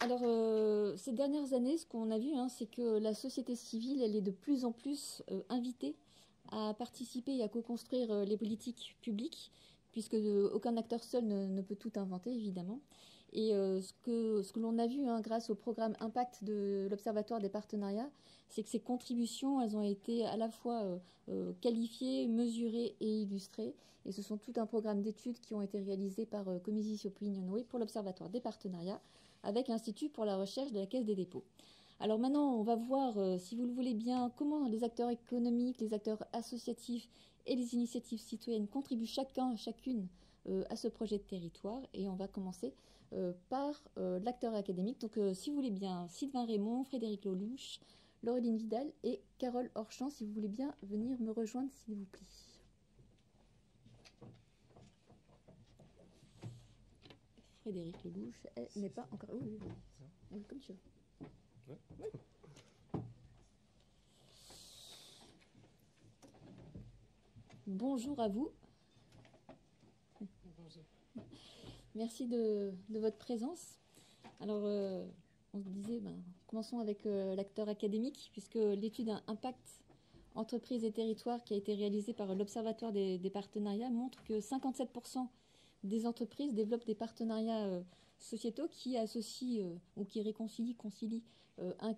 Alors, ces dernières années, ce qu'on a vu, hein, c'est que la société civile, elle est de plus en plus invitée à participer et à co-construire les politiques publiques, puisque aucun acteur seul ne peut tout inventer, évidemment. Et ce que l'on a vu, hein, grâce au programme Impact de l'Observatoire des partenariats, c'est que ces contributions, elles ont été à la fois qualifiées, mesurées et illustrées. Et ce sont tout un programme d'études qui ont été réalisés par Comisis Opinionway pour l'Observatoire des partenariats, avec l'Institut pour la recherche de la Caisse des dépôts. Alors maintenant, on va voir, si vous le voulez bien, comment les acteurs économiques, les acteurs associatifs et les initiatives citoyennes contribuent chacune à ce projet de territoire. Et on va commencer par l'acteur académique. Donc si vous voulez bien, Sylvain Raymond, Frédéric Lelouch, Laureline Vidal et Carole Orchamps, si vous voulez bien venir me rejoindre, s'il vous plaît. Frédéric Lelouch n'est pas encore... Oui, comme tu veux. Ouais. Bonjour à vous. Bonjour. Merci de votre présence. Alors, on se disait, commençons avec l'acteur académique, puisque l'étude Impact entreprises et territoires qui a été réalisée par l'Observatoire des partenariats montre que 57% des entreprises développent des partenariats sociétaux qui associent ou qui concilient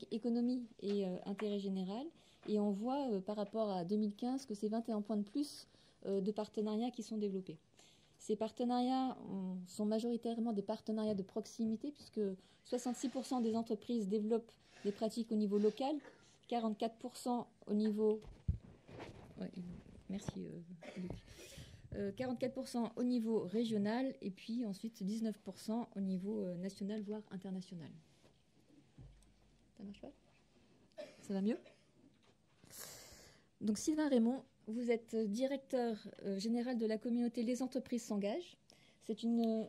économie et intérêt général. Et on voit par rapport à 2015 que c'est 21 points de plus de partenariats qui sont développés. Ces partenariats sont majoritairement des partenariats de proximité, puisque 66% des entreprises développent des pratiques au niveau local, 44% au niveau... Ouais, merci Luc. 44% au niveau régional et puis ensuite 19% au niveau national, voire international. Ça marche pas ? Ça va mieux ? Donc Sylvain Raymond, vous êtes directeur général de la communauté Les Entreprises s'engagent. C'est une...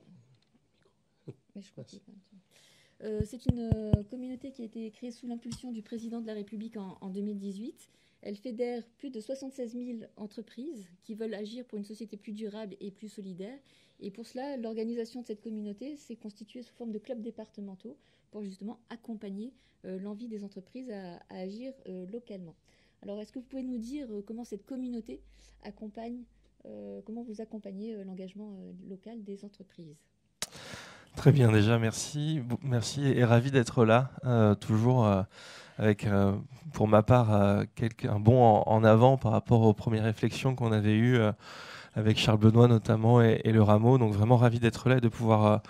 Mais je crois que... c'est une communauté qui a été créée sous l'impulsion du président de la République en 2018. Elle fédère plus de 76 000 entreprises qui veulent agir pour une société plus durable et plus solidaire. Et pour cela, l'organisation de cette communauté s'est constituée sous forme de clubs départementaux pour justement accompagner l'envie des entreprises à agir localement. Alors, est-ce que vous pouvez nous dire comment cette communauté accompagne, comment vous accompagnez l'engagement local des entreprises ? Très bien, déjà, merci et ravi d'être là, toujours avec, pour ma part, un bond en avant par rapport aux premières réflexions qu'on avait eues avec Charles Benoît notamment et le Rameau. Donc vraiment ravi d'être là et de pouvoir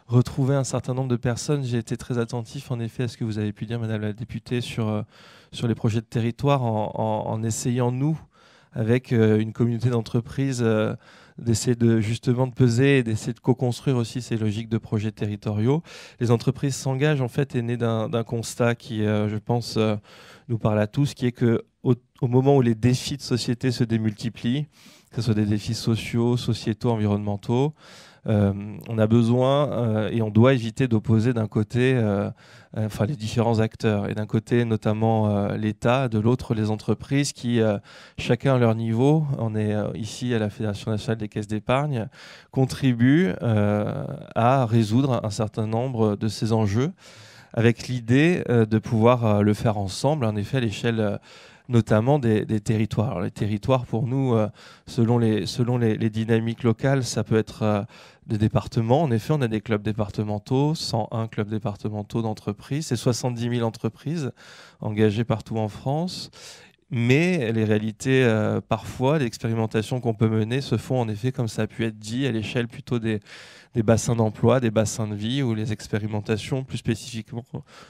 retrouver un certain nombre de personnes. J'ai été très attentif en effet à ce que vous avez pu dire, Madame la députée, sur les projets de territoire en essayant, nous, avec une communauté d'entreprises, d'essayer justement de peser et d'essayer de co-construire aussi ces logiques de projets territoriaux. Les entreprises s'engagent, en fait, est né d'un constat qui, je pense, nous parle à tous, qui est qu'au moment où les défis de société se démultiplient, que ce soit des défis sociaux, sociétaux, environnementaux, on a besoin et on doit éviter d'opposer d'un côté les différents acteurs, et d'un côté notamment l'État, de l'autre les entreprises qui, chacun à leur niveau, on est ici à la Fédération nationale des caisses d'épargne, contribuent à résoudre un certain nombre de ces enjeux, avec l'idée de pouvoir le faire ensemble, en effet à l'échelle notamment des territoires. Alors, les territoires, pour nous, selon les dynamiques locales, ça peut être des départements. En effet, on a des clubs départementaux, 101 clubs départementaux d'entreprises, c'est 70 000 entreprises engagées partout en France. Mais les réalités, parfois, l'expérimentation qu'on peut mener se font en effet, comme ça a pu être dit, à l'échelle plutôt des bassins d'emploi, des bassins de vie, où les expérimentations, plus spécifiquement,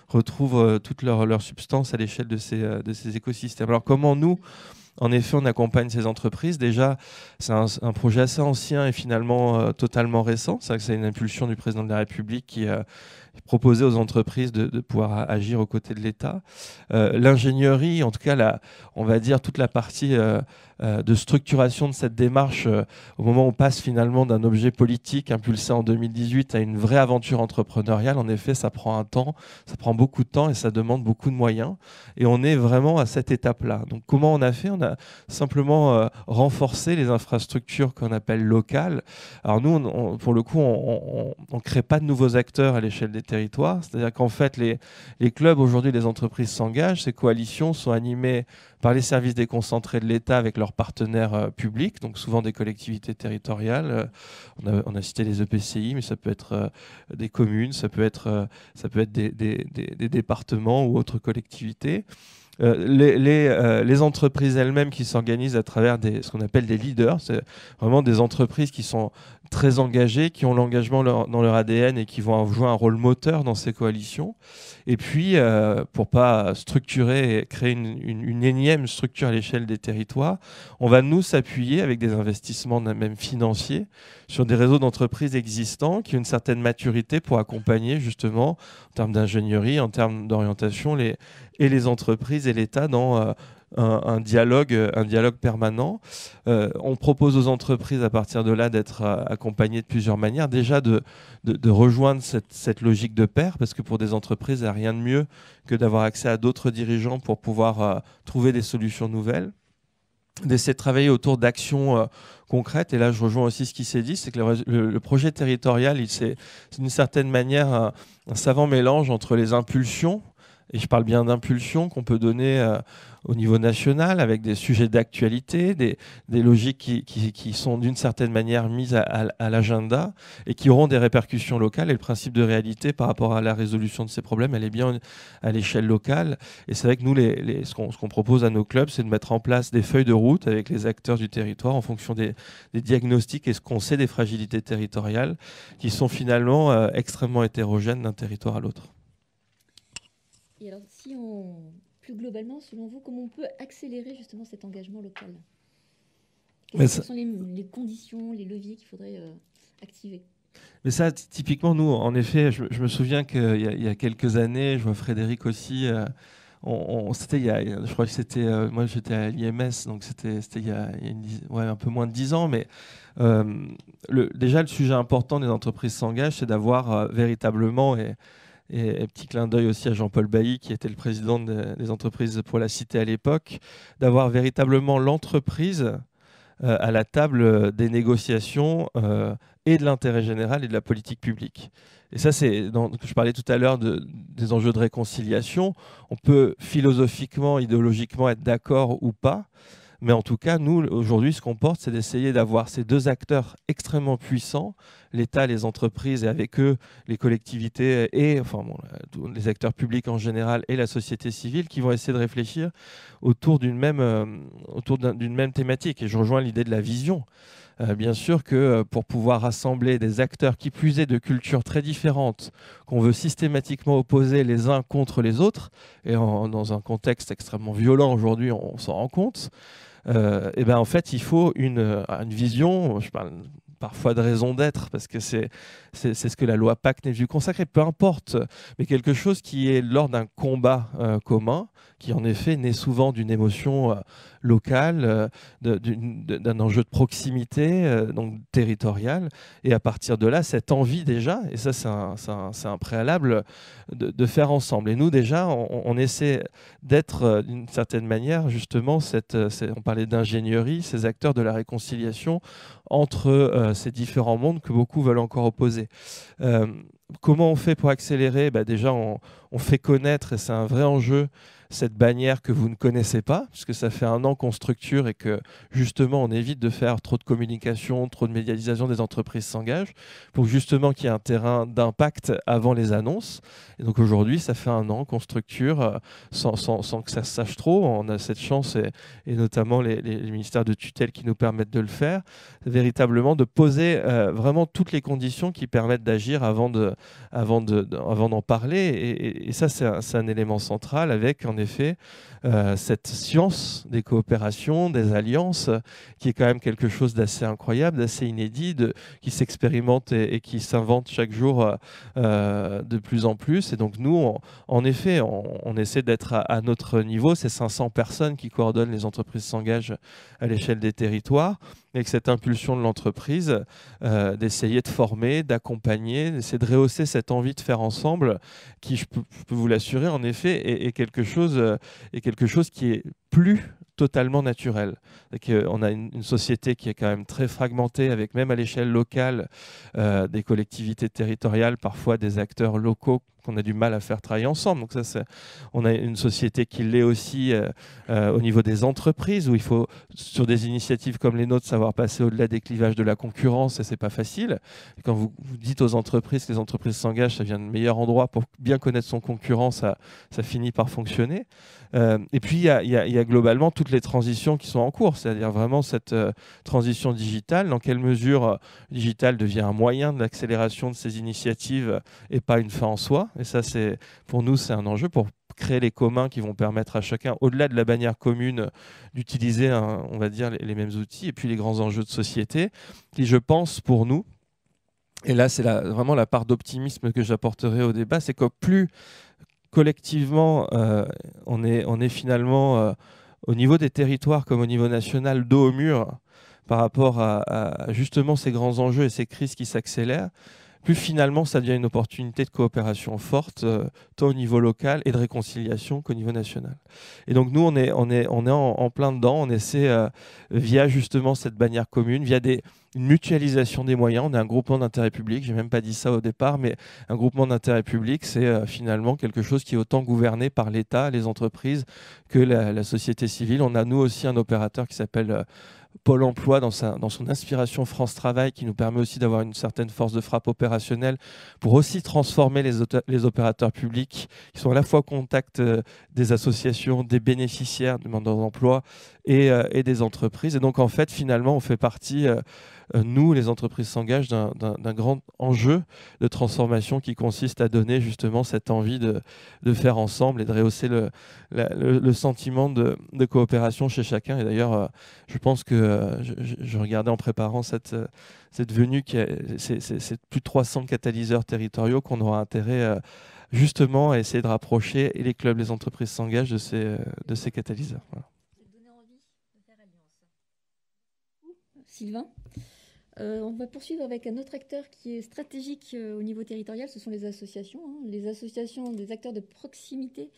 retrouvent toute leur substance à l'échelle de ces écosystèmes. Alors comment nous, en effet, on accompagne ces entreprises? Déjà, c'est un projet assez ancien et finalement totalement récent. C'est vrai que c'est une impulsion du président de la République qui proposait aux entreprises de pouvoir agir aux côtés de l'État. L'ingénierie, en tout cas, on va dire toute la partie de structuration de cette démarche au moment où on passe finalement d'un objet politique impulsé en 2018 à une vraie aventure entrepreneuriale. En effet, ça prend un temps, ça prend beaucoup de temps et ça demande beaucoup de moyens. Et on est vraiment à cette étape-là. Donc comment on a fait? On a simplement renforcé les infrastructures qu'on appelle locales. Alors nous, pour le coup, on ne crée pas de nouveaux acteurs à l'échelle des territoires. C'est-à-dire qu'en fait, les clubs, aujourd'hui, les entreprises s'engagent. Ces coalitions sont animées par les services déconcentrés de l'État avec leurs partenaires publics, donc souvent des collectivités territoriales. On a cité les EPCI, mais ça peut être des communes, ça peut être des départements ou autres collectivités. Les entreprises elles-mêmes qui s'organisent à travers ce qu'on appelle des leaders, c'est vraiment des entreprises qui sont très engagées, qui ont l'engagement dans leur ADN et qui vont jouer un rôle moteur dans ces coalitions. Et puis, pour pas structurer et créer une énième structure à l'échelle des territoires, on va nous s'appuyer avec des investissements même financiers sur des réseaux d'entreprises existants qui ont une certaine maturité pour accompagner justement en termes d'ingénierie, en termes d'orientation les entreprises et l'État dans un dialogue permanent. On propose aux entreprises à partir de là d'être accompagnées de plusieurs manières. Déjà de rejoindre cette logique de pair, parce que pour des entreprises, il n'y a rien de mieux que d'avoir accès à d'autres dirigeants pour pouvoir trouver des solutions nouvelles. D'essayer de travailler autour d'actions concrètes. Et là, je rejoins aussi ce qui s'est dit, c'est que le projet territorial, c'est d'une certaine manière un savant mélange entre les impulsions, et je parle bien d'impulsions qu'on peut donner au niveau national avec des sujets d'actualité, des logiques qui sont d'une certaine manière mises à l'agenda et qui auront des répercussions locales. Et le principe de réalité par rapport à la résolution de ces problèmes, elle est bien à l'échelle locale. Et c'est vrai que nous, ce qu'on propose à nos clubs, c'est de mettre en place des feuilles de route avec les acteurs du territoire en fonction des diagnostics et ce qu'on sait des fragilités territoriales qui sont finalement extrêmement hétérogènes d'un territoire à l'autre. Et alors, plus globalement, selon vous, comment on peut accélérer justement cet engagement local? Quelles sont les conditions, les leviers qu'il faudrait activer? Mais ça, typiquement, nous, en effet, je me souviens qu'il y a quelques années, je vois Frédéric aussi, je crois que c'était, moi j'étais à l'IMS, donc c'était il y a un peu moins de 10 ans, mais déjà le sujet important des entreprises s'engagent, c'est d'avoir véritablement, et petit clin d'œil aussi à Jean-Paul Bailly, qui était le président des entreprises pour la cité à l'époque, d'avoir véritablement l'entreprise à la table des négociations et de l'intérêt général et de la politique publique. Et ça, je parlais tout à l'heure des enjeux de réconciliation. On peut philosophiquement, idéologiquement être d'accord ou pas, mais en tout cas, nous, aujourd'hui, ce qu'on porte, c'est d'essayer d'avoir ces deux acteurs extrêmement puissants, l'État, les entreprises, et avec eux, les collectivités et les acteurs publics en général et la société civile, qui vont essayer de réfléchir autour d'une même thématique. Et je rejoins l'idée de la vision. Bien sûr que pour pouvoir rassembler des acteurs qui plus est de cultures très différentes, qu'on veut systématiquement opposer les uns contre les autres, et dans un contexte extrêmement violent aujourd'hui, on s'en rend compte, et ben en fait, il faut une vision, je parle parfois de raison d'être, parce que c'est ce que la loi Pacte n'est vue consacrer, peu importe, mais quelque chose qui est lors d'un combat commun, qui en effet naît souvent d'une émotion locale, d'un enjeu de proximité, donc territorial, et à partir de là, cette envie déjà, et ça c'est un préalable, de faire ensemble. Et nous déjà, on essaie d'être d'une certaine manière, justement, on parlait d'ingénierie, ces acteurs de la réconciliation entre ces différents mondes que beaucoup veulent encore opposer. Comment on fait pour accélérer? Déjà, on fait connaître, et c'est un vrai enjeu, cette bannière que vous ne connaissez pas, puisque ça fait 1 an qu'on structure et que justement on évite de faire trop de communication, trop de médiatisation, des entreprises s'engagent, pour justement qu'il y ait un terrain d'impact avant les annonces. Et donc aujourd'hui, ça fait 1 an qu'on structure sans que ça se sache trop. On a cette chance, et notamment les ministères de tutelle qui nous permettent de le faire, véritablement de poser vraiment toutes les conditions qui permettent d'agir avant d'en parler et ça, c'est un élément central avec, en effet, cette science des coopérations, des alliances, qui est quand même quelque chose d'assez incroyable, d'assez inédit, qui s'expérimente et qui s'invente chaque jour de plus en plus. Et donc nous, en effet, on essaie d'être à notre niveau. C'est 500 personnes qui coordonnent les entreprises s'engagent à l'échelle des territoires, avec cette impulsion de l'entreprise, d'essayer de former, d'accompagner, d'essayer de rehausser cette envie de faire ensemble, qui, je peux vous l'assurer, en effet, est quelque chose qui est plus totalement naturel. On a une société qui est quand même très fragmentée, avec même à l'échelle locale des collectivités territoriales, parfois des acteurs locaux qu'on a du mal à faire travailler ensemble. Donc ça, on a une société qui l'est aussi au niveau des entreprises, où il faut, sur des initiatives comme les nôtres, savoir passer au-delà des clivages de la concurrence, et c'est pas facile. Et quand vous dites aux entreprises que les entreprises s'engagent, ça vient de meilleur endroit pour bien connaître son concurrent, ça finit par fonctionner. Et puis, il y a globalement toutes les transitions qui sont en cours, c'est-à-dire vraiment cette transition digitale, dans quelle mesure digital devient un moyen de l'accélération de ces initiatives et pas une fin en soi. Et ça, pour nous, c'est un enjeu pour créer les communs qui vont permettre à chacun, au-delà de la bannière commune, d'utiliser, on va dire, les mêmes outils. Et puis les grands enjeux de société, qui, je pense, pour nous, et là, c'est vraiment la part d'optimisme que j'apporterai au débat, c'est que plus collectivement, on est finalement, au niveau des territoires comme au niveau national, dos au mur par rapport à justement ces grands enjeux et ces crises qui s'accélèrent, plus finalement ça devient une opportunité de coopération forte, tant au niveau local et de réconciliation qu'au niveau national. Et donc nous, on est en plein dedans, on essaie, via justement cette bannière commune, via une mutualisation des moyens. On est un groupement d'intérêt public, j'ai même pas dit ça au départ, mais un groupement d'intérêt public, c'est finalement quelque chose qui est autant gouverné par l'État, les entreprises, que la société civile. On a nous aussi un opérateur qui s'appelle Pôle emploi, dans son inspiration France Travail, qui nous permet aussi d'avoir une certaine force de frappe opérationnelle pour aussi transformer les opérateurs publics qui sont à la fois au contact des associations, des bénéficiaires, demandeurs d'emploi et des entreprises. Et donc en fait, finalement, on fait partie, nous, les entreprises s'engagent, d'un grand enjeu de transformation qui consiste à donner justement cette envie de faire ensemble et de rehausser le sentiment de coopération chez chacun. Et d'ailleurs, je pense que je regardais en préparant cette venue, c'est plus de 300 catalyseurs territoriaux qu'on aura intérêt justement à essayer de rapprocher, et les clubs, les entreprises s'engagent de ces catalyseurs. Voilà. Donner envie de faire alliance. Sylvain, on va poursuivre avec un autre acteur qui est stratégique au niveau territorial, ce sont les associations. Les associations des acteurs de proximité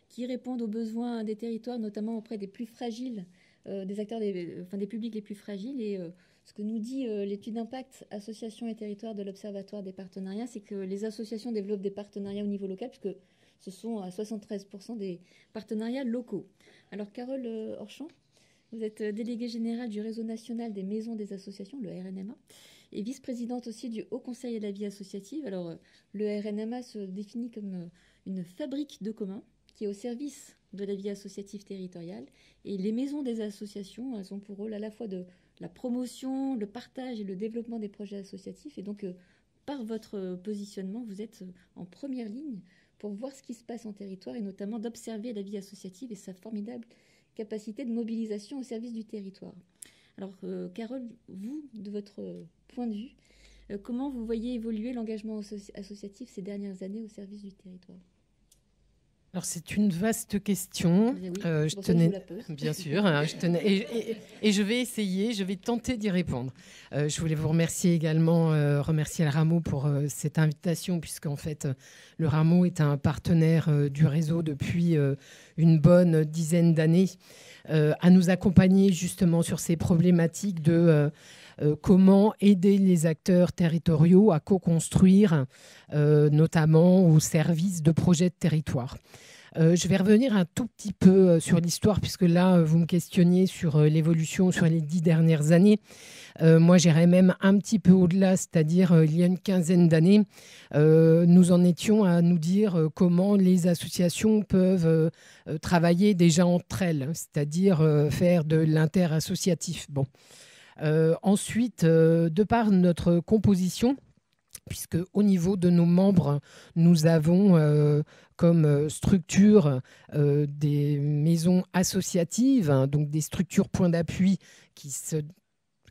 qui répondent aux besoins des territoires, notamment auprès des plus fragiles, des acteurs des publics les plus fragiles. Et ce que nous dit l'étude d'impact Associations et territoires de l'Observatoire des partenariats, c'est que les associations développent des partenariats au niveau local, puisque ce sont à 73% des partenariats locaux. Alors Carole Orchamps, vous êtes déléguée générale du réseau national des maisons des associations, le RNMA, et vice-présidente aussi du Haut Conseil à la vie associative. Alors le RNMA se définit comme une fabrique de communs qui est au service de la vie associative territoriale. Et les maisons des associations, elles ont pour rôle à la fois de la promotion, le partage et le développement des projets associatifs. Et donc, par votre positionnement, vous êtes en première ligne pour voir ce qui se passe en territoire et notamment d'observer la vie associative et sa formidable capacité de mobilisation au service du territoire. Alors, Carole, vous, de votre point de vue, comment vous voyez évoluer l'engagement associatif ces dernières années au service du territoire ? Alors c'est une vaste question. Oui, je tenais, bien sûr, et je vais essayer, je vais tenter d'y répondre. Je voulais vous remercier également, remercier le Rameau pour cette invitation, puisqu'en fait le Rameau est un partenaire du réseau depuis une bonne dizaine d'années, à nous accompagner justement sur ces problématiques de comment aider les acteurs territoriaux à co-construire, notamment au service de projets de territoire. Je vais revenir un tout petit peu sur l'histoire, puisque là, vous me questionniez sur l'évolution sur les 10 dernières années. Moi, j'irais même un petit peu au-delà, c'est-à-dire il y a une quinzaine d'années, nous en étions à nous dire comment les associations peuvent travailler déjà entre elles, c'est-à-dire faire de l'interassociatif. Bon. Ensuite, de par notre composition, puisque au niveau de nos membres, nous avons comme structure des maisons associatives, hein, donc des structures points d'appui qui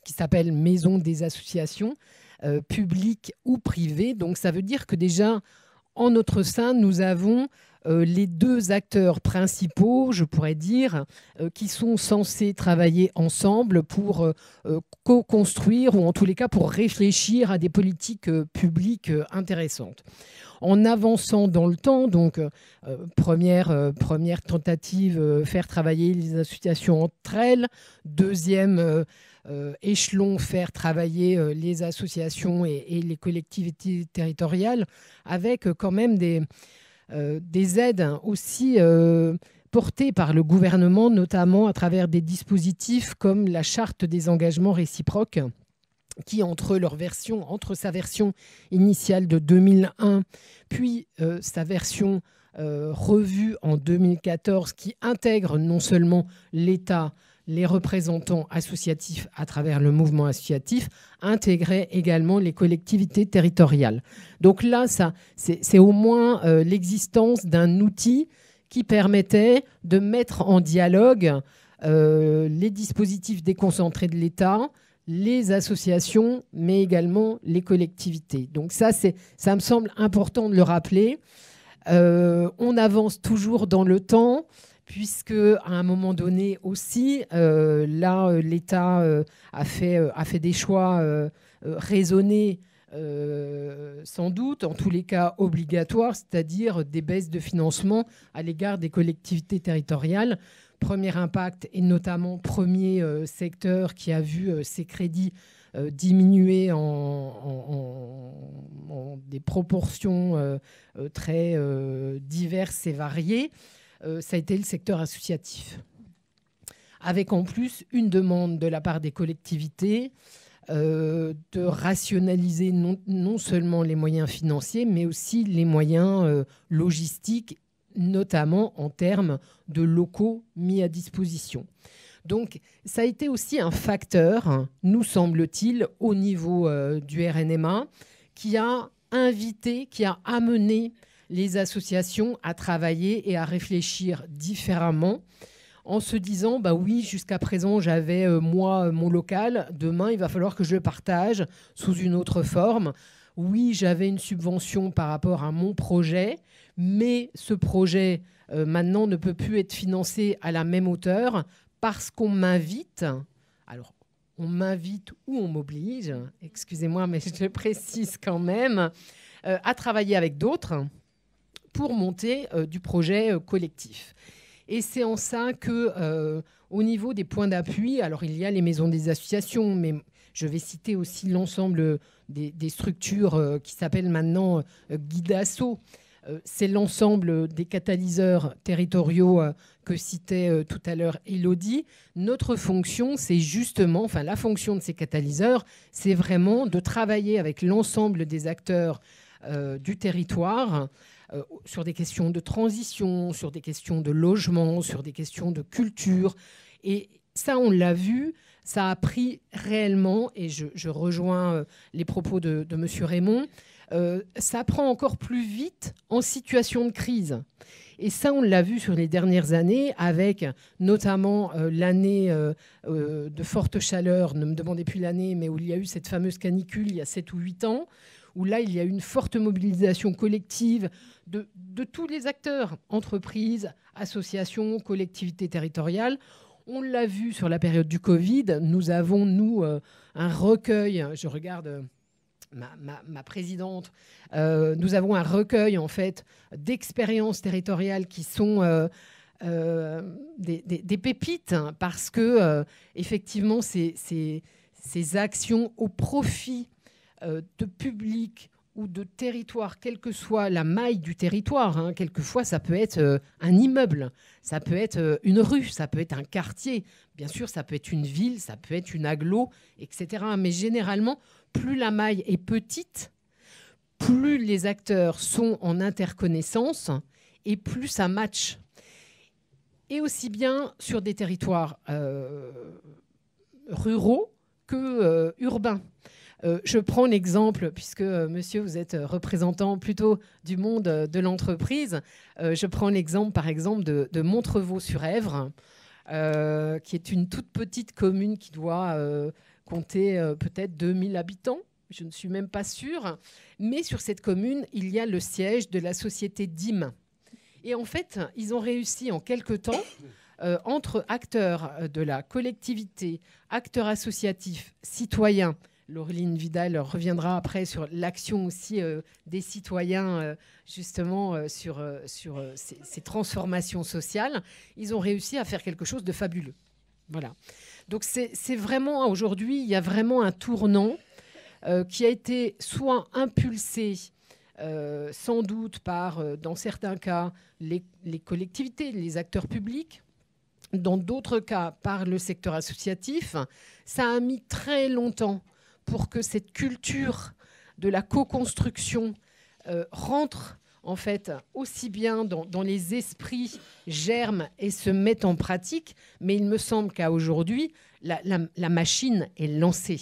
s'appellent maisons des associations, publiques ou privées. Donc ça veut dire que déjà, en notre sein, nous avons les deux acteurs principaux, je pourrais dire, qui sont censés travailler ensemble pour co-construire ou en tous les cas pour réfléchir à des politiques publiques intéressantes. En avançant dans le temps, donc première tentative, faire travailler les associations entre elles, deuxième échelon, faire travailler les associations et les collectivités territoriales, avec quand même des aides aussi portées par le gouvernement, notamment à travers des dispositifs comme la charte des engagements réciproques, qui entre sa version initiale de 2001, puis sa version revue en 2014, qui intègre non seulement l'État, les représentants associatifs à travers le mouvement associatif, intégrait également les collectivités territoriales. Donc là, c'est au moins l'existence d'un outil qui permettait de mettre en dialogue les dispositifs déconcentrés de l'État, les associations, mais également les collectivités. Donc ça me semble important de le rappeler. On avance toujours dans le temps, puisque à un moment donné aussi, là, l'État a fait des choix raisonnés, sans doute, en tous les cas obligatoires, c'est-à-dire des baisses de financement à l'égard des collectivités territoriales. Premier impact, et notamment premier secteur qui a vu ses crédits diminuer en des proportions très diverses et variées, ça a été le secteur associatif. Avec en plus une demande de la part des collectivités de rationaliser non seulement les moyens financiers, mais aussi les moyens logistiques, notamment en termes de locaux mis à disposition. Donc, ça a été aussi un facteur, nous semble-t-il, au niveau du RNMA, qui a invité, qui a amené les associations à travailler et à réfléchir différemment, en se disant, bah oui, jusqu'à présent, j'avais, moi, mon local, demain, il va falloir que je le partage sous une autre forme. Oui, j'avais une subvention par rapport à mon projet, mais ce projet, maintenant, ne peut plus être financé à la même hauteur parce qu'on m'invite. Alors, on m'invite ou on m'oblige, excusez-moi, mais je le précise quand même, à travailler avec d'autres pour monter du projet collectif. Et c'est en ça que, au niveau des points d'appui, alors il y a les maisons des associations, mais je vais citer aussi l'ensemble des structures qui s'appellent maintenant Guidasso. C'est l'ensemble des catalyseurs territoriaux que citait tout à l'heure Élodie. Notre fonction, c'est justement, enfin la fonction de ces catalyseurs, c'est vraiment de travailler avec l'ensemble des acteurs du territoire sur des questions de transition, sur des questions de logement, sur des questions de culture. Et ça, on l'a vu, ça a pris réellement, et je rejoins les propos de M. Raymond, ça prend encore plus vite en situation de crise. Et ça, on l'a vu sur les dernières années, avec notamment l'année de forte chaleur, ne me demandez plus l'année, mais où il y a eu cette fameuse canicule il y a 7 ou 8 ans, où là, il y a eu une forte mobilisation collective de tous les acteurs, entreprises, associations, collectivités territoriales. On l'a vu sur la période du Covid. Nous avons, nous, un recueil, je regarde ma présidente, nous avons un recueil, en fait, d'expériences territoriales qui sont des pépites, hein, parce que, effectivement, ces actions au profit de public ou de territoire, quelle que soit la maille du territoire, hein, quelquefois ça peut être un immeuble, ça peut être une rue, ça peut être un quartier, bien sûr ça peut être une ville, ça peut être une agglo, etc. Mais généralement, plus la maille est petite, plus les acteurs sont en interconnaissance et plus ça match. Et aussi bien sur des territoires ruraux que urbains. Je prends l'exemple, puisque monsieur, vous êtes représentant plutôt du monde de l'entreprise. Je prends l'exemple, par exemple, de Montrevault-sur-Èvre, qui est une toute petite commune qui doit compter peut-être 2000 habitants. Je ne suis même pas sûre. Mais sur cette commune, il y a le siège de la société DIM. Et en fait, ils ont réussi en quelque temps, entre acteurs de la collectivité, acteurs associatifs, citoyens. Laureline Vidal reviendra après sur l'action aussi des citoyens, justement, sur ces transformations sociales. Ils ont réussi à faire quelque chose de fabuleux. Voilà. Donc c'est vraiment, aujourd'hui, il y a vraiment un tournant qui a été soit impulsé, sans doute par, dans certains cas, les collectivités, les acteurs publics, dans d'autres cas, par le secteur associatif. Ça a mis très longtemps pour que cette culture de la co-construction rentre en fait aussi bien dans les esprits, germe et se mette en pratique. Mais il me semble qu'à aujourd'hui, la machine est lancée.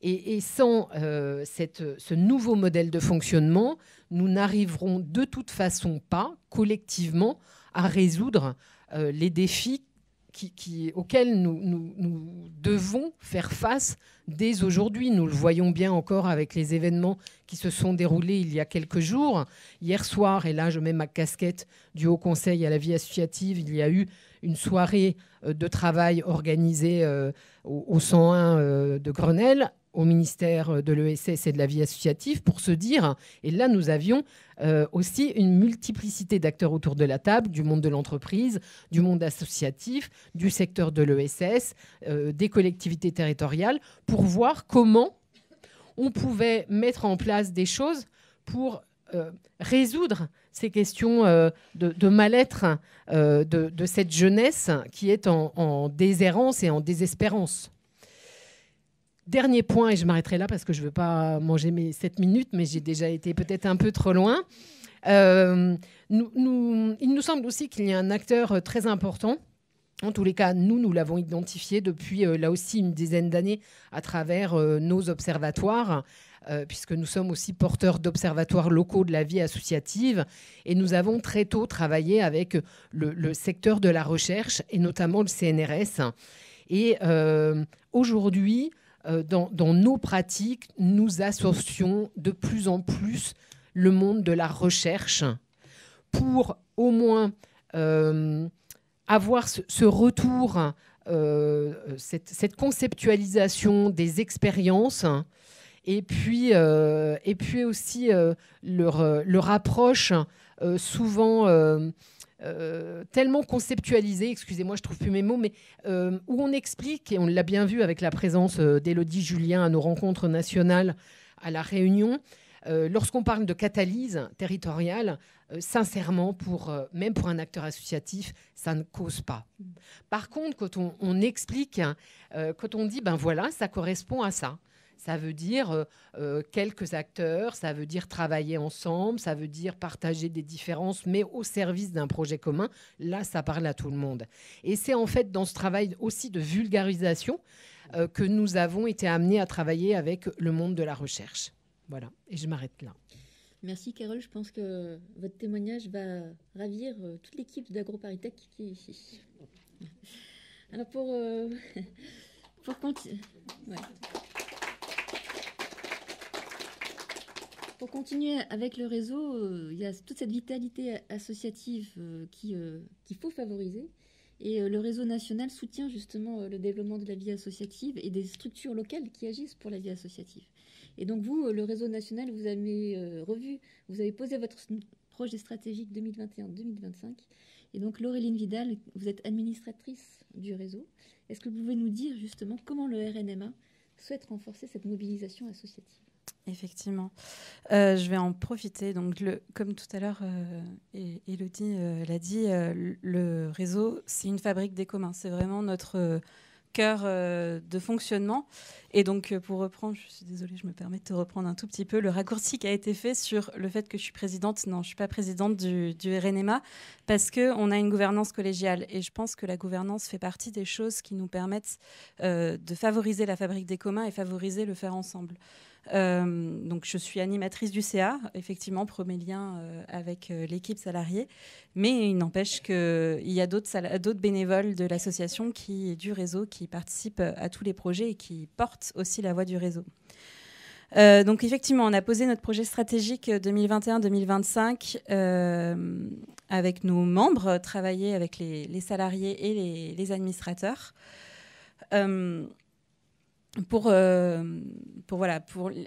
Et sans ce nouveau modèle de fonctionnement, nous n'arriverons de toute façon pas, collectivement, à résoudre les défis auxquels nous devons faire face dès aujourd'hui. Nous le voyons bien encore avec les événements qui se sont déroulés il y a quelques jours. Hier soir, et là je mets ma casquette du Haut Conseil à la vie associative, il y a eu une soirée de travail organisée au 101 de Grenelle, au ministère de l'ESS et de la vie associative, pour se dire, et là nous avions aussi une multiplicité d'acteurs autour de la table, du monde de l'entreprise, du monde associatif, du secteur de l'ESS, des collectivités territoriales, pour voir comment on pouvait mettre en place des choses pour résoudre ces questions de mal-être de cette jeunesse qui est en déshérence et en désespérance. Dernier point, et je m'arrêterai là parce que je ne veux pas manger mes 7 minutes, mais j'ai déjà été peut-être un peu trop loin. Il nous semble aussi qu'il y a un acteur très important. En tous les cas, nous l'avons identifié depuis, là aussi, une dizaine d'années à travers nos observatoires, puisque nous sommes aussi porteurs d'observatoires locaux de la vie associative. Et nous avons très tôt travaillé avec le secteur de la recherche, et notamment le CNRS. Et aujourd'hui, dans nos pratiques, nous associons de plus en plus le monde de la recherche pour au moins avoir ce retour, cette conceptualisation des expériences et puis aussi leur approche souvent tellement conceptualisé, excusez-moi, je ne trouve plus mes mots, mais où on explique, et on l'a bien vu avec la présence d'Élodie Julien à nos rencontres nationales à La Réunion, lorsqu'on parle de catalyse territoriale, sincèrement, même pour un acteur associatif, ça ne cause pas. Par contre, quand on explique, quand on dit, ben voilà, ça correspond à ça. Ça veut dire quelques acteurs, ça veut dire travailler ensemble, ça veut dire partager des différences, mais au service d'un projet commun. Là, ça parle à tout le monde. Et c'est en fait dans ce travail aussi de vulgarisation que nous avons été amenés à travailler avec le monde de la recherche. Voilà, et je m'arrête là. Merci Carole, je pense que votre témoignage va ravir toute l'équipe d'AgroParisTech qui est ici. Alors pour continuer... Ouais. Pour continuer avec le réseau, il y a toute cette vitalité associative qu'il faut favoriser. Et le réseau national soutient justement le développement de la vie associative et des structures locales qui agissent pour la vie associative. Et donc vous, le réseau national, vous avez posé votre projet stratégique 2021-2025. Et donc Laureline Vidal, vous êtes administratrice du réseau. Est-ce que vous pouvez nous dire justement comment le RNMA souhaite renforcer cette mobilisation associative ? Effectivement. Je vais en profiter. Donc, comme tout à l'heure, Élodie l'a dit, le réseau, c'est une fabrique des communs. C'est vraiment notre cœur de fonctionnement. Et donc, pour reprendre, je suis désolée, je me permets de te reprendre un tout petit peu, le raccourci qui a été fait sur le fait que je suis présidente. Non, je ne suis pas présidente du RNMA parce qu'on a une gouvernance collégiale. Et je pense que la gouvernance fait partie des choses qui nous permettent de favoriser la fabrique des communs et favoriser le faire ensemble. Donc je suis animatrice du CA, effectivement, premier lien avec l'équipe salariée, mais il n'empêche qu'il y a d'autres bénévoles de l'association du réseau qui participent à tous les projets et qui portent aussi la voix du réseau. Donc effectivement, on a posé notre projet stratégique 2021-2025 avec nos membres, travailler avec les salariés et les administrateurs.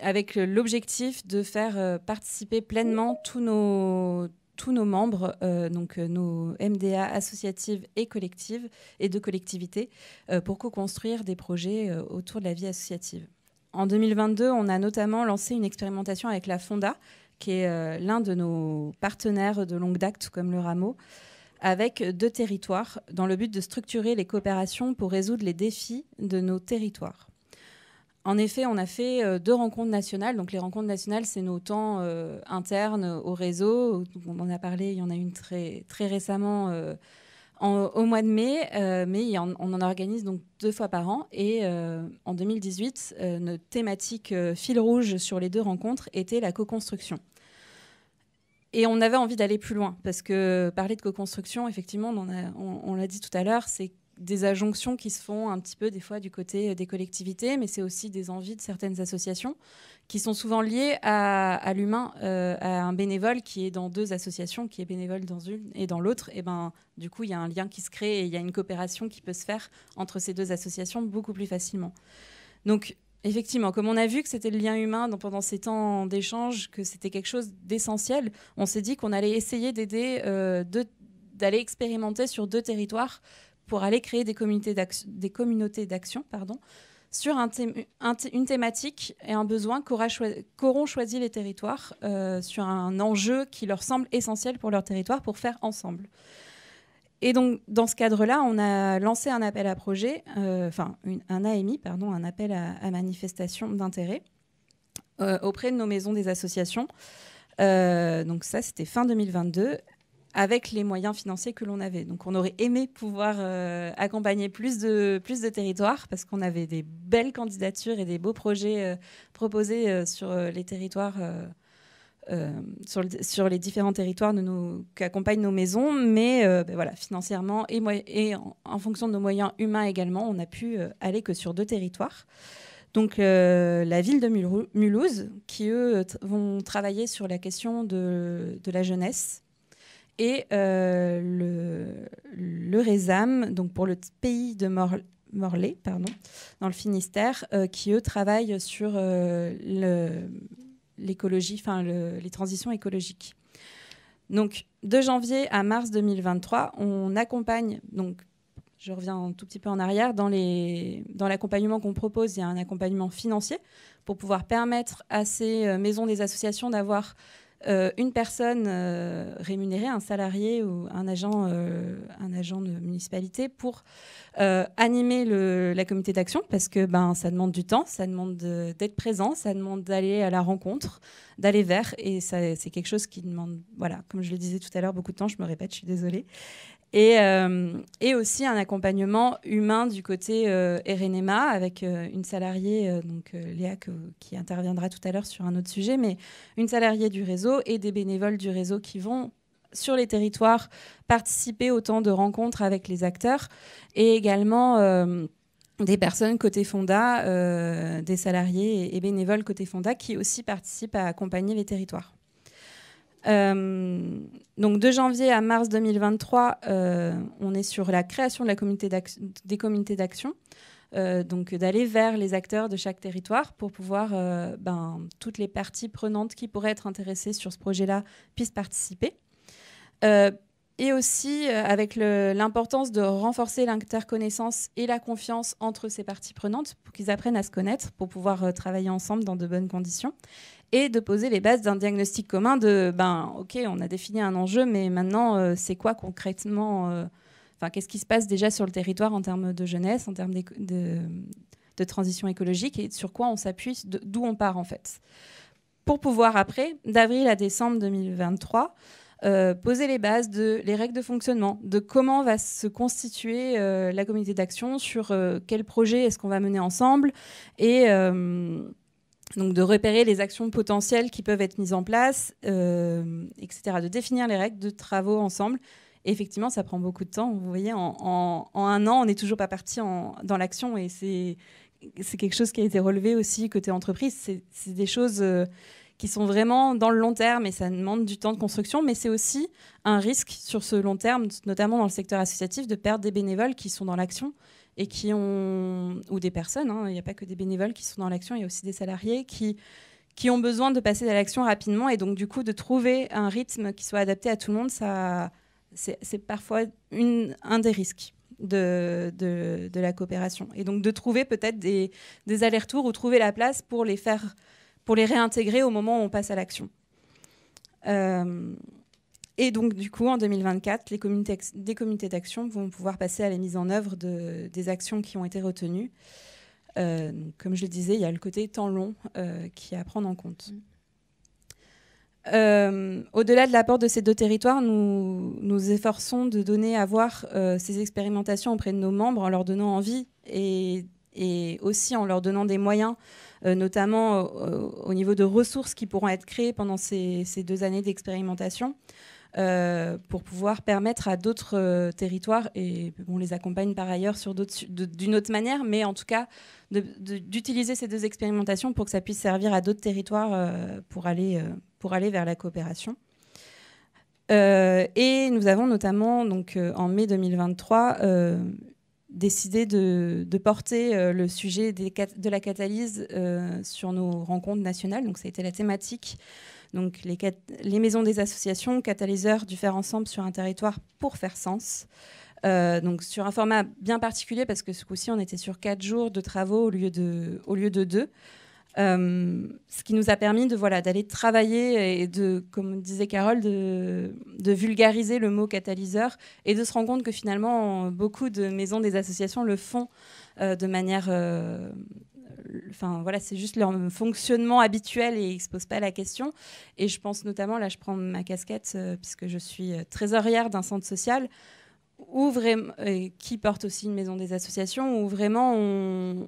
Avec l'objectif de faire participer pleinement tous nos membres, donc nos MDA associatives et collectives et de collectivités, pour co-construire des projets autour de la vie associative. En 2022, on a notamment lancé une expérimentation avec la Fonda, qui est l'un de nos partenaires de longue date, comme le Rameau, avec 2 territoires, dans le but de structurer les coopérations pour résoudre les défis de nos territoires. En effet, on a fait 2 rencontres nationales. Donc, les rencontres nationales, c'est nos temps internes au réseau. On en a parlé, il y en a une très, très récemment au mois de mai. Mais on en organise donc 2 fois par an. Et en 2018, notre thématique fil rouge sur les 2 rencontres était la co-construction. Et on avait envie d'aller plus loin. Parce que parler de co-construction, effectivement, on l'a dit tout à l'heure, c'est des injonctions qui se font un petit peu des fois du côté des collectivités, mais c'est aussi des envies de certaines associations qui sont souvent liées à l'humain, à un bénévole qui est dans 2 associations, qui est bénévole dans une et dans l'autre. Et ben, du coup, il y a un lien qui se crée et il y a une coopération qui peut se faire entre ces 2 associations beaucoup plus facilement. Donc, effectivement, comme on a vu que c'était le lien humain pendant ces temps d'échange, que c'était quelque chose d'essentiel, on s'est dit qu'on allait essayer d'aider, d'aller expérimenter sur 2 territoires pour aller créer des communautés d'action sur une thématique et un besoin qu'auront choisi les territoires sur un enjeu qui leur semble essentiel pour leur territoire pour faire ensemble. Et donc, dans ce cadre-là, on a lancé un appel à projet, un AMI, un appel à manifestation d'intérêt auprès de nos maisons des associations. Donc ça, c'était fin 2022. Avec les moyens financiers que l'on avait. Donc, on aurait aimé pouvoir accompagner plus de territoires parce qu'on avait des belles candidatures et des beaux projets proposés sur les territoires, sur les différents territoires qu'accompagnent nos maisons. Mais voilà, financièrement et en fonction de nos moyens humains également, on n'a pu aller que sur 2 territoires. Donc, la ville de Mulhouse, qui, eux, vont travailler sur la question de la jeunesse, et le RESAM, donc pour le pays de Morlaix, dans le Finistère, qui, eux, travaillent sur l'écologie, les transitions écologiques. Donc, de janvier à mars 2023, on accompagne, donc je reviens un tout petit peu en arrière, dans l'accompagnement qu'on propose, il y a un accompagnement financier pour pouvoir permettre à ces maisons des associations d'avoir une personne rémunérée, un salarié ou un agent de municipalité pour animer la communauté d'action parce que ça demande du temps, ça demande d'être présent, ça demande d'aller à la rencontre, d'aller vers et c'est quelque chose qui demande, voilà, comme je le disais tout à l'heure, beaucoup de temps, je me répète, je suis désolée. Et aussi un accompagnement humain du côté RNMA avec une salariée, Léa, qui interviendra tout à l'heure sur un autre sujet, mais une salariée du réseau et des bénévoles du réseau qui vont sur les territoires participer au temps de rencontres avec les acteurs et également des personnes côté Fonda, des salariés et bénévoles côté Fonda qui aussi participent à accompagner les territoires. Donc de janvier à mars 2023, on est sur la création de des communautés d'action, donc d'aller vers les acteurs de chaque territoire pour pouvoir toutes les parties prenantes qui pourraient être intéressées sur ce projet-là puissent participer. Et aussi avec l'importance de renforcer l'interconnaissance et la confiance entre ces parties prenantes pour qu'ils apprennent à se connaître, pour pouvoir travailler ensemble dans de bonnes conditions et de poser les bases d'un diagnostic commun de, OK, on a défini un enjeu, mais maintenant, c'est quoi concrètement qu'est-ce qui se passe déjà sur le territoire en termes de jeunesse, en termes de transition écologique, et sur quoi on s'appuie, d'où on part en fait. Pour pouvoir après, d'avril à décembre 2023, poser les bases les règles de fonctionnement, de comment va se constituer la communauté d'action, sur quel projet est-ce qu'on va mener ensemble, et donc de repérer les actions potentielles qui peuvent être mises en place, etc. De définir les règles de travaux ensemble. Et effectivement, ça prend beaucoup de temps. Vous voyez, en un an, on n'est toujours pas parti dans l'action, et c'est quelque chose qui a été relevé aussi côté entreprise. C'est des choses qui sont vraiment dans le long terme, et ça demande du temps de construction, mais c'est aussi un risque sur ce long terme, notamment dans le secteur associatif, de perdre des bénévoles qui sont dans l'action et ou des personnes, hein, il n'y a pas que des bénévoles qui sont dans l'action, il y a aussi des salariés qui ont besoin de passer à l'action rapidement, et donc du coup de trouver un rythme qui soit adapté à tout le monde, c'est parfois un des risques de la coopération, et donc de trouver peut-être des allers-retours, ou trouver la place pour les réintégrer au moment où on passe à l'action. Et donc, du coup, en 2024, des comités d'action vont pouvoir passer à la mise en œuvre des actions qui ont été retenues. Donc, comme je le disais, il y a le côté temps long qui est à prendre en compte. Au-delà de l'apport de ces deux territoires, nous nous efforçons de donner à voir ces expérimentations auprès de nos membres en leur donnant envie, et aussi en leur donnant des moyens, notamment au niveau de ressources qui pourront être créées pendant ces 2 années d'expérimentation, pour pouvoir permettre à d'autres territoires, et on les accompagne par ailleurs d'une autre manière, mais en tout cas d'utiliser ces 2 expérimentations pour que ça puisse servir à d'autres territoires pour aller vers la coopération. Et nous avons notamment, donc, en mai 2023, décidé de porter le sujet de la catalyse sur nos rencontres nationales. Donc ça a été la thématique. Donc les maisons des associations, catalyseurs du faire ensemble sur un territoire pour faire sens. Donc sur un format bien particulier, parce que ce coup-ci on était sur 4 jours de travaux au lieu de 2. Ce qui nous a permis d'aller travailler et comme disait Carole, de vulgariser le mot catalyseur, et de se rendre compte que finalement beaucoup de maisons des associations le font de manière... c'est juste leur fonctionnement habituel, et ils ne se posent pas la question. Et je pense notamment, là je prends ma casquette puisque je suis trésorière d'un centre social qui porte aussi une maison des associations, où vraiment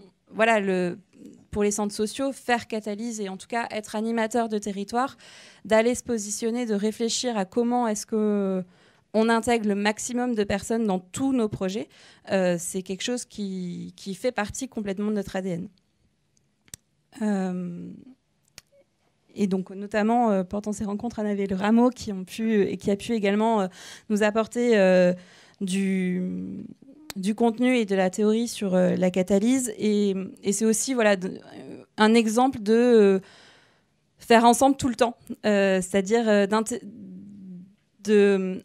pour les centres sociaux, faire catalyse, et en tout cas être animateur de territoire, d'aller se positionner, de réfléchir à comment est-ce qu'on intègre le maximum de personnes dans tous nos projets, c'est quelque chose qui fait partie complètement de notre ADN. Et donc notamment pendant ces rencontres, on avait le Rameau qui a pu également nous apporter du contenu et de la théorie sur la catalyse, et c'est aussi un exemple de faire ensemble tout le temps, c'est-à-dire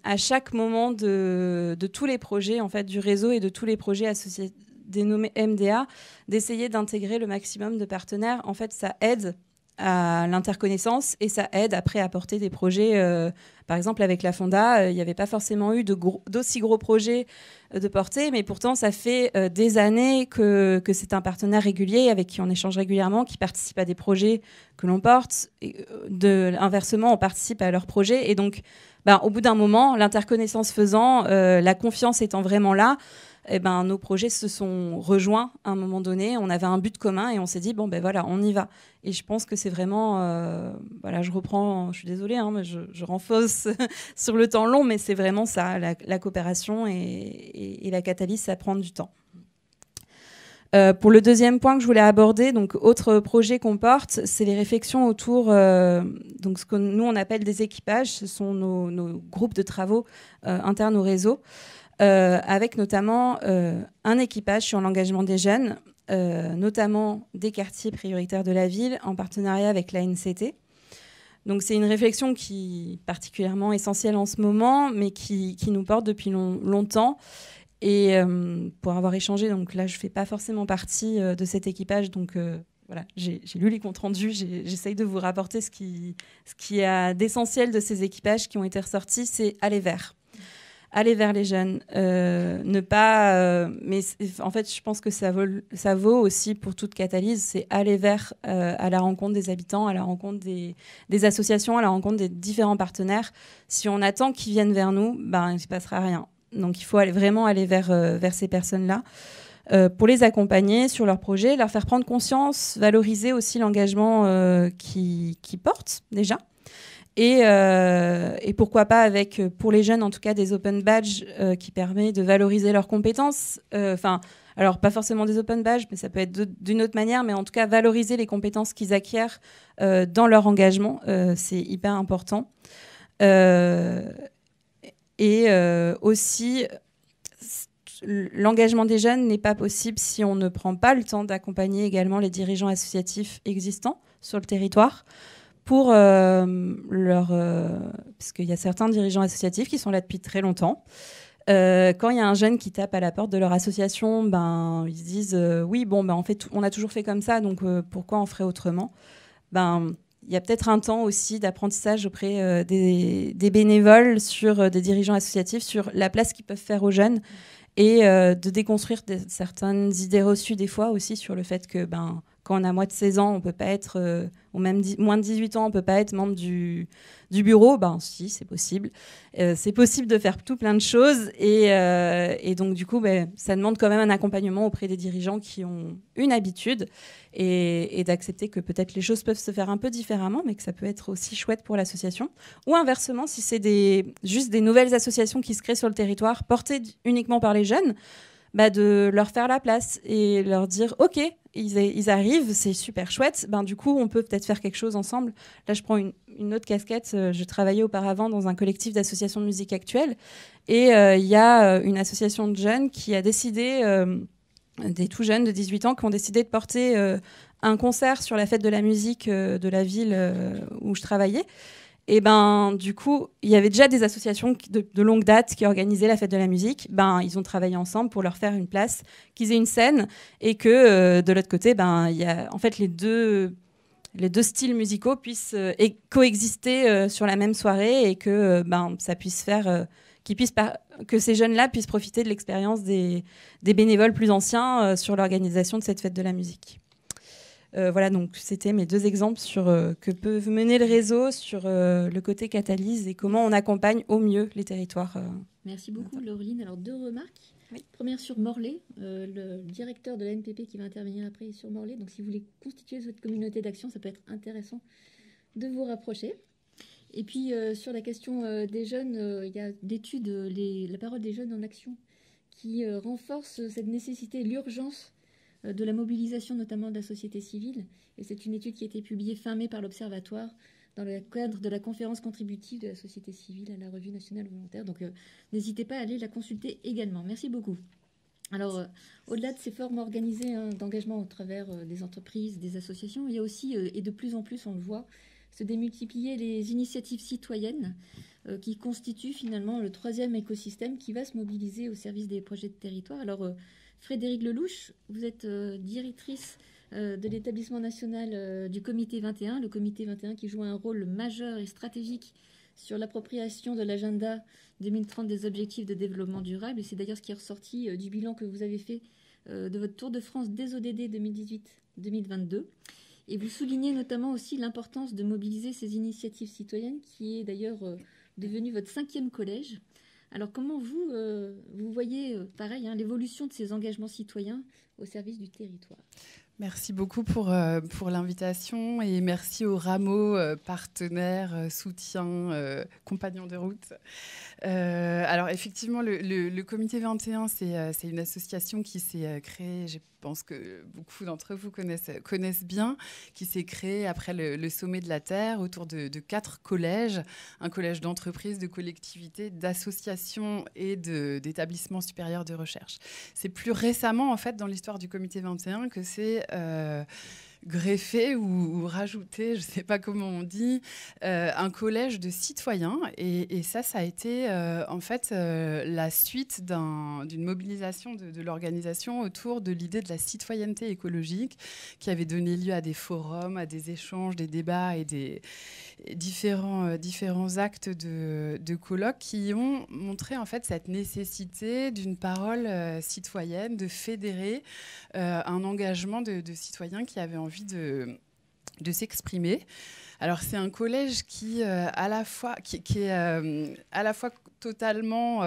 à chaque moment de tous les projets en fait du réseau et de tous les projets associés dénommés MDA, d'essayer d'intégrer le maximum de partenaires. En fait, ça aide à l'interconnaissance, et ça aide après à porter des projets. Par exemple, avec la Fonda, il n'y avait pas forcément eu d'aussi gros projets de portée, mais pourtant, ça fait des années que c'est un partenaire régulier avec qui on échange régulièrement, qui participe à des projets que l'on porte. Et, inversement, on participe à leurs projets. Et donc, au bout d'un moment, l'interconnaissance faisant, la confiance étant vraiment là, nos projets se sont rejoints à un moment donné. On avait un but commun et on s'est dit, on y va. Et je pense que c'est vraiment... je reprends, je suis désolée, mais je renforce sur le temps long, mais c'est vraiment ça, la coopération et la catalyse, ça prend du temps. Pour le deuxième point que je voulais aborder, donc autre projet qu'on porte, c'est les réflexions autour donc ce que nous on appelle des équipages. Ce sont nos groupes de travaux internes au réseau, avec notamment un équipage sur l'engagement des jeunes, notamment des quartiers prioritaires de la ville, en partenariat avec l'ANCT. Donc c'est une réflexion qui est particulièrement essentielle en ce moment, mais qui nous porte depuis longtemps. Et pour avoir échangé, donc là je ne fais pas forcément partie de cet équipage, donc j'ai lu les comptes rendus, j'essaye de vous rapporter ce qui a d'essentiel de ces équipages qui ont été ressortis, c'est aller vers. aller vers les jeunes, ne pas. Mais en fait, je pense que ça vaut aussi pour toute Catalyse, c'est aller vers à la rencontre des habitants, à la rencontre des associations, à la rencontre des différents partenaires. Si on attend qu'ils viennent vers nous, ben il ne se passera rien. Donc il faut vraiment aller vers ces personnes-là. Pour les accompagner sur leurs projets, leur faire prendre conscience, valoriser aussi l'engagement qu'ils portent déjà. Et pourquoi pas avec, pour les jeunes en tout cas, des open badges qui permettent de valoriser leurs compétences. Alors pas forcément des open badges, mais ça peut être d'une autre manière, mais en tout cas valoriser les compétences qu'ils acquièrent dans leur engagement, c'est hyper important. Aussi, l'engagement des jeunes n'est pas possible si on ne prend pas le temps d'accompagner également les dirigeants associatifs existants sur le territoire pour parce qu'il y a certains dirigeants associatifs qui sont là depuis très longtemps. Quand il y a un jeune qui tape à la porte de leur association, ben, ils se disent oui, bon, ben, en fait, on a toujours fait comme ça, donc pourquoi on ferait autrement? Ben, il y a peut-être un temps aussi d'apprentissage auprès des bénévoles, sur des dirigeants associatifs, sur la place qu'ils peuvent faire aux jeunes et de déconstruire certaines idées reçues des fois aussi sur le fait que quand on a moins de 16 ans, on peut pas être, ou même moins de 18 ans, on peut pas être membre du bureau. Ben si, c'est possible. C'est possible de faire tout plein de choses et donc du coup, ça demande quand même un accompagnement auprès des dirigeants qui ont une habitude et d'accepter que peut-être les choses peuvent se faire un peu différemment, mais que ça peut être aussi chouette pour l'association. Ou inversement, si c'est juste des nouvelles associations qui se créent sur le territoire, portées uniquement par les jeunes, de leur faire la place et leur dire ok, ils arrivent, c'est super chouette, du coup on peut peut-être faire quelque chose ensemble. Là je prends une autre casquette, je travaillais auparavant dans un collectif d'associations de musique actuelle et il y a une association de jeunes qui a décidé, des tout jeunes de 18 ans qui ont décidé de porter un concert sur la fête de la musique de la ville où je travaillais. Et du coup, il y avait déjà des associations de longue date qui organisaient la fête de la musique. Ils ont travaillé ensemble pour leur faire une place, qu'ils aient une scène, et que de l'autre côté, il y a en fait les deux styles musicaux puissent coexister sur la même soirée et que ça puisse faire que ces jeunes-là puissent profiter de l'expérience des bénévoles plus anciens sur l'organisation de cette fête de la musique. Voilà, donc c'était mes deux exemples sur que peut mener le réseau sur le côté Catalyse et comment on accompagne au mieux les territoires. Merci beaucoup, Laureline. Alors, deux remarques. Oui. Première sur Morlaix, le directeur de la NPP qui va intervenir après est sur Morlaix. Donc, si vous voulez constituer votre communauté d'action, ça peut être intéressant de vous rapprocher. Et puis, sur la question des jeunes, il y a d'études, la parole des jeunes en action, qui renforce cette nécessité, l'urgence de la mobilisation notamment de la société civile. Et c'est une étude qui a été publiée fin mai par l'Observatoire dans le cadre de la conférence contributive de la société civile à la Revue nationale volontaire. Donc n'hésitez pas à aller la consulter également. Merci beaucoup. Alors, au-delà de ces formes organisées d'engagement au travers des entreprises, des associations, il y a aussi, et de plus en plus on le voit, se démultiplier les initiatives citoyennes qui constituent finalement le troisième écosystème qui va se mobiliser au service des projets de territoire. Alors, Frédérique Lelouch, vous êtes directrice de l'établissement national du Comité 21, le Comité 21 qui joue un rôle majeur et stratégique sur l'appropriation de l'agenda 2030 des objectifs de développement durable. Et c'est d'ailleurs ce qui est ressorti du bilan que vous avez fait de votre Tour de France des ODD 2018-2022. Et vous soulignez notamment aussi l'importance de mobiliser ces initiatives citoyennes, qui est d'ailleurs devenu votre 5e collège. Alors, comment vous voyez, pareil, l'évolution de ces engagements citoyens au service du territoire? Merci beaucoup pour l'invitation et merci aux rameaux partenaires, soutiens, compagnons de route. Alors effectivement, le Comité 21, c'est une association qui s'est créée, je pense que beaucoup d'entre vous connaissent bien, qui s'est créée après le Sommet de la Terre autour de 4 collèges, un collège d'entreprises, de collectivités, d'associations et d'établissements supérieurs de recherche. C'est plus récemment, en fait, dans l'histoire du Comité 21 que c'est greffé ou rajouté, je ne sais pas comment on dit, un collège de citoyens. Et ça a été en fait la suite d'une mobilisation de l'organisation autour de l'idée de la citoyenneté écologique qui avait donné lieu à des forums, à des échanges, des débats et des différents actes de colloques qui ont montré en fait cette nécessité d'une parole citoyenne, de fédérer un engagement de citoyens qui avaient envie de s'exprimer. Alors c'est un collège qui est à la fois totalement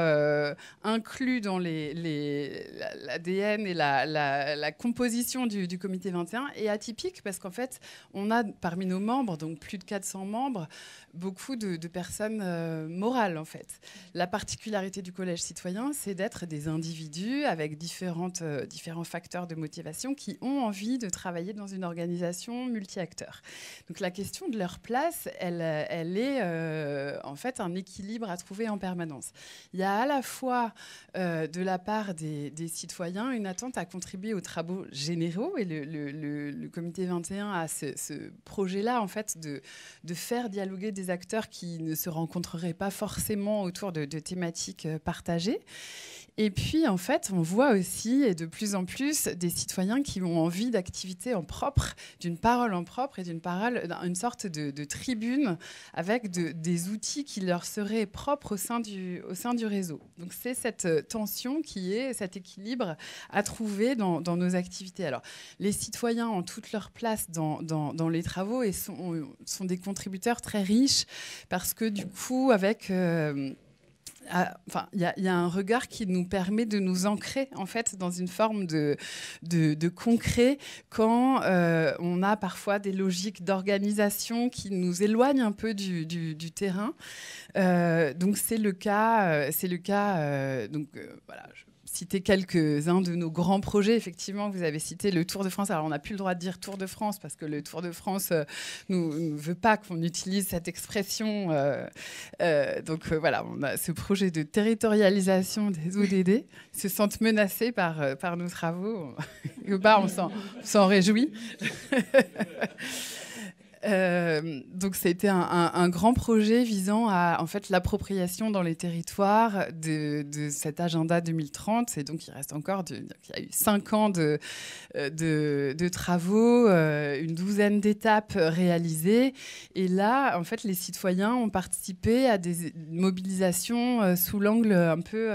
inclus dans l'ADN et la composition du comité 21 et atypique parce qu'en fait on a parmi nos membres, donc plus de 400 membres, beaucoup de personnes morales en fait. La particularité du collège citoyen, c'est d'être des individus avec différents facteurs de motivation qui ont envie de travailler dans une organisation multi-acteurs. Donc la question de leur place, elle est en fait un équilibre à trouver en permanence. Il y a à la fois de la part des citoyens une attente à contribuer aux travaux généraux et le comité 21 a ce projet-là en fait de faire dialoguer des acteurs qui ne se rencontreraient pas forcément autour de thématiques partagées. Et puis, en fait, on voit aussi, et de plus en plus, des citoyens qui ont envie d'activités en propre, d'une parole en propre et une sorte de tribune avec des outils qui leur seraient propres au sein du réseau. Donc, c'est cette tension cet équilibre à trouver dans nos activités. Alors, les citoyens ont toute leur place dans les travaux et sont des contributeurs très riches parce que, du coup, avec... il y a un regard qui nous permet de nous ancrer en fait dans une forme de concret quand on a parfois des logiques d'organisation qui nous éloignent un peu du terrain. Donc c'est le cas. Voilà. Citer quelques-uns de nos grands projets. Effectivement, vous avez cité le Tour de France. Alors, on n'a plus le droit de dire Tour de France parce que le Tour de France ne veut pas qu'on utilise cette expression. Voilà, on a ce projet de territorialisation des ODD. Ils se sentent menacés par nos travaux. On s'en réjouit. Donc, c'était un grand projet visant à en fait, l'appropriation dans les territoires de cet agenda 2030. Et donc, il reste encore... il y a eu 5 ans de travaux, une douzaine d'étapes réalisées. Et là, en fait, les citoyens ont participé à des mobilisations sous l'angle un peu...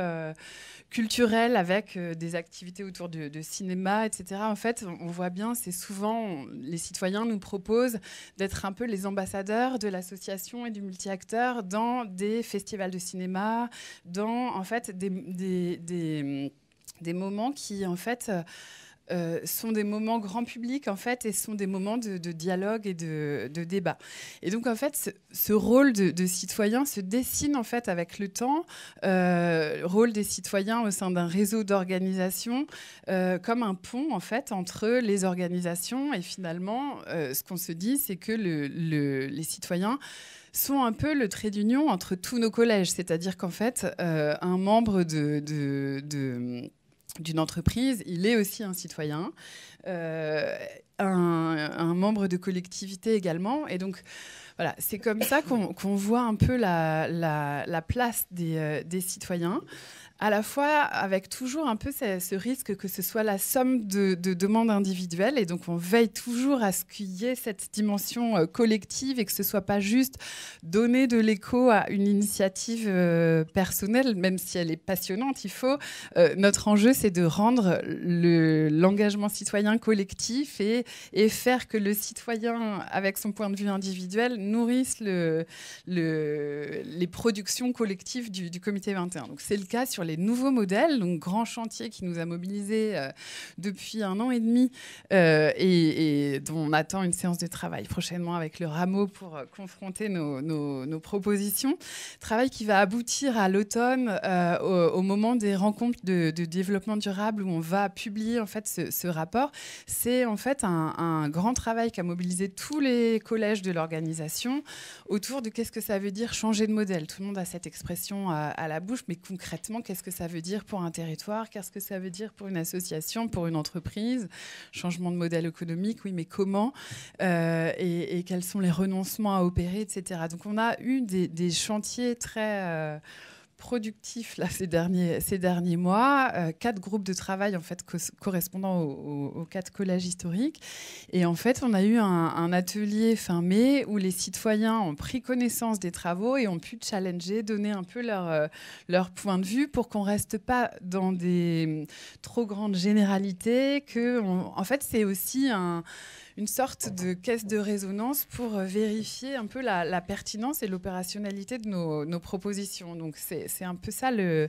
culturel avec des activités autour de cinéma, etc. En fait, on voit bien, c'est souvent, les citoyens nous proposent d'être un peu les ambassadeurs de l'association et du multi-acteur dans des festivals de cinéma, dans en fait des moments qui en fait sont des moments grand public en fait et sont des moments de dialogue et de débat. Et donc en fait ce rôle de citoyen se dessine en fait avec le temps, rôle des citoyens au sein d'un réseau d'organisations comme un pont en fait entre les organisations et finalement ce qu'on se dit c'est que les citoyens sont un peu le trait d'union entre tous nos collèges, c'est-à-dire qu'en fait un membre d'une entreprise, il est aussi un citoyen, un membre de collectivité également. Et donc, voilà, c'est comme ça qu'on voit un peu la place des citoyens, à la fois avec toujours un peu ce risque que ce soit la somme de demandes individuelles. Et donc, on veille toujours à ce qu'il y ait cette dimension collective et que ce ne soit pas juste donner de l'écho à une initiative personnelle, même si elle est passionnante. Notre enjeu, c'est de rendre l'engagement citoyen collectif et faire que le citoyen, avec son point de vue individuel, nourrisse les productions collectives du comité 21. Donc, c'est le cas sur les nouveaux modèles, donc grand chantier qui nous a mobilisés depuis 1 an et demi et dont on attend une séance de travail prochainement avec le Rameau pour confronter nos propositions. Travail qui va aboutir à l'automne au moment des rencontres de développement durable où on va publier en fait ce rapport. C'est en fait un grand travail qui a mobilisé tous les collèges de l'organisation réflexion autour de qu'est-ce que ça veut dire changer de modèle. Tout le monde a cette expression à la bouche, mais concrètement, qu'est-ce que ça veut dire pour un territoire? Qu'est-ce que ça veut dire pour une association, pour une entreprise? Changement de modèle économique, oui, mais comment? Et quels sont les renoncements à opérer, etc. Donc on a eu des chantiers très productifs là, ces derniers mois, 4 groupes de travail en fait, correspondant aux 4 collèges historiques. Et en fait, on a eu un atelier fin mai où les citoyens ont pris connaissance des travaux et ont pu challenger, donner un peu leur point de vue pour qu'on ne reste pas dans des trop grandes généralités. En fait, c'est aussi une sorte de caisse de résonance pour vérifier un peu la pertinence et l'opérationnalité de nos propositions. Donc c'est un peu ça le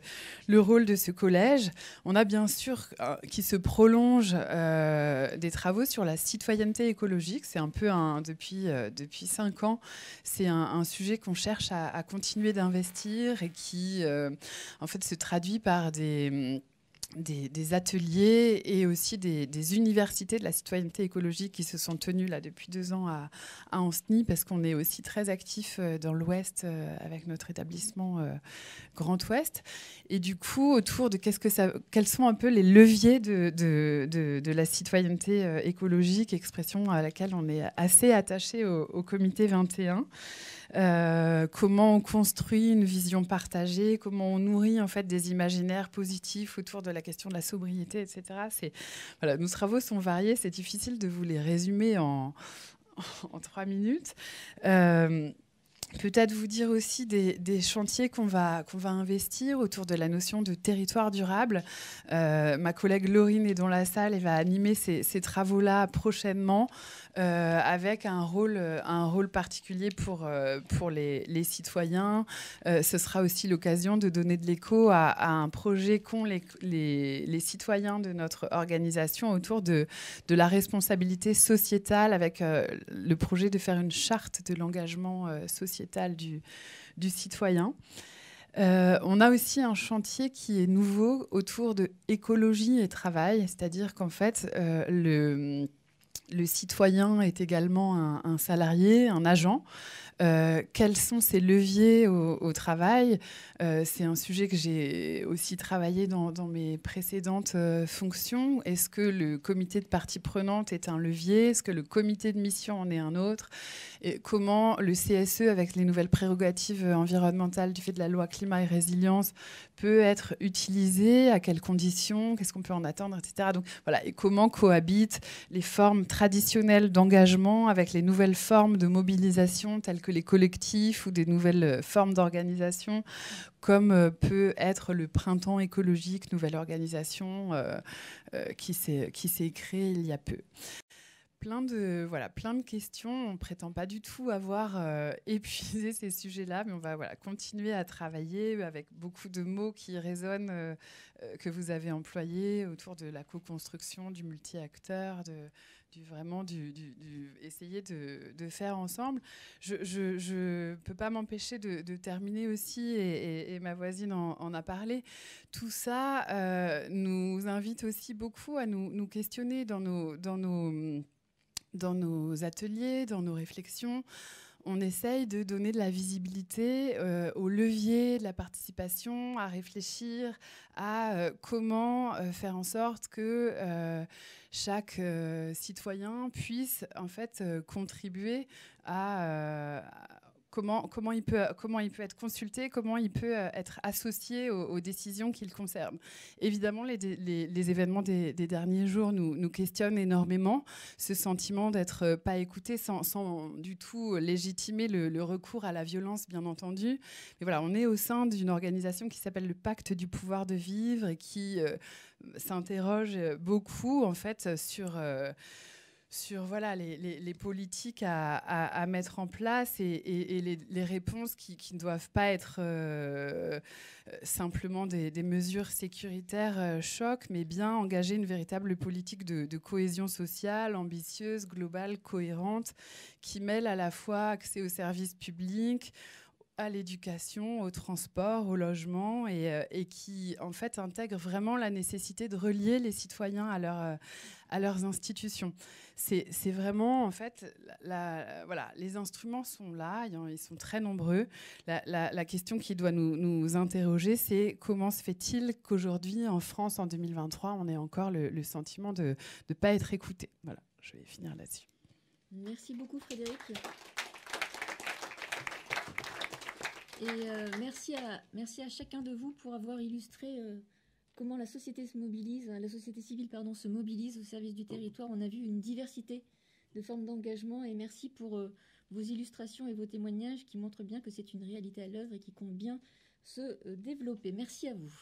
rôle de ce collège. On a bien sûr qui se prolonge des travaux sur la citoyenneté écologique. C'est un peu depuis 5 ans, c'est un sujet qu'on cherche à continuer d'investir et qui en fait se traduit par des ateliers et aussi des universités de la citoyenneté écologique qui se sont tenues là depuis 2 ans à Ancenis, parce qu'on est aussi très actifs dans l'Ouest avec notre établissement Grand Ouest. Et du coup, autour de quels sont un peu les leviers de la citoyenneté écologique, expression à laquelle on est assez attaché au comité 21. Comment on construit une vision partagée, comment on nourrit en fait des imaginaires positifs autour de la question de la sobriété, etc. Voilà, nos travaux sont variés, c'est difficile de vous les résumer en 3 minutes. Peut-être vous dire aussi des chantiers qu'on va investir autour de la notion de territoire durable. Ma collègue Laurine est dans la salle et va animer ces travaux-là prochainement, avec un rôle particulier pour les citoyens. Ce sera aussi l'occasion de donner de l'écho à un projet qu'ont les citoyens de notre organisation autour de la responsabilité sociétale, avec le projet de faire une charte de l'engagement sociétal du citoyen. On a aussi un chantier qui est nouveau autour de écologie et travail, c'est-à-dire qu'en fait, le citoyen est également un salarié, un agent. Quels sont ses leviers au travail? C'est un sujet que j'ai aussi travaillé dans mes précédentes fonctions. Est-ce que le comité de parties prenantes est un levier? Est-ce que le comité de mission en est un autre? Et comment le CSE, avec les nouvelles prérogatives environnementales du fait de la loi climat et résilience, peut être utilisé? À quelles conditions? Qu'est-ce qu'on peut en attendre, etc. Donc, voilà. Et comment cohabitent les formes traditionnelles d'engagement avec les nouvelles formes de mobilisation telles que les collectifs ou des nouvelles formes d'organisation, comme peut être le Printemps écologique, nouvelle organisation qui s'est créée il y a peu. Plein de questions. On ne prétend pas du tout avoir épuisé ces sujets-là, mais on va continuer à travailler avec beaucoup de mots qui résonnent, que vous avez employés autour de la co-construction, du multi-acteur, essayer de faire ensemble. Je peux pas m'empêcher de terminer aussi, et ma voisine en a parlé. Tout ça nous invite aussi beaucoup à nous questionner dans nos ateliers, dans nos réflexions. On essaye de donner de la visibilité aux leviers de la participation, à réfléchir à comment faire en sorte que chaque citoyen puisse en fait contribuer à comment il peut être consulté, comment il peut être associé aux décisions qu'il concerne. Évidemment, les événements des derniers jours nous questionnent énormément. Ce sentiment d'être pas écouté sans du tout légitimer le recours à la violence, bien entendu. Mais voilà, on est au sein d'une organisation qui s'appelle le Pacte du pouvoir de vivre et qui s'interroge beaucoup en fait sur les politiques à mettre en place et les réponses qui ne doivent pas être simplement des mesures sécuritaires choc, mais bien engager une véritable politique de cohésion sociale, ambitieuse, globale, cohérente, qui mêle à la fois accès aux services publics, à l'éducation, au transport, au logement, et qui en fait intègre vraiment la nécessité de relier les citoyens à leurs institutions. C'est vraiment en fait, voilà, les instruments sont là, ils sont très nombreux. La question qui doit nous interroger, c'est comment se fait-il qu'aujourd'hui en France en 2023, on ait encore le sentiment de ne pas être écouté. Voilà, je vais finir là-dessus. Merci beaucoup Frédéric. Et merci à chacun de vous pour avoir illustré comment la société se mobilise, la société civile se mobilise au service du territoire. On a vu une diversité de formes d'engagement et merci pour vos illustrations et vos témoignages qui montrent bien que c'est une réalité à l'œuvre et qui compte bien se développer. Merci à vous.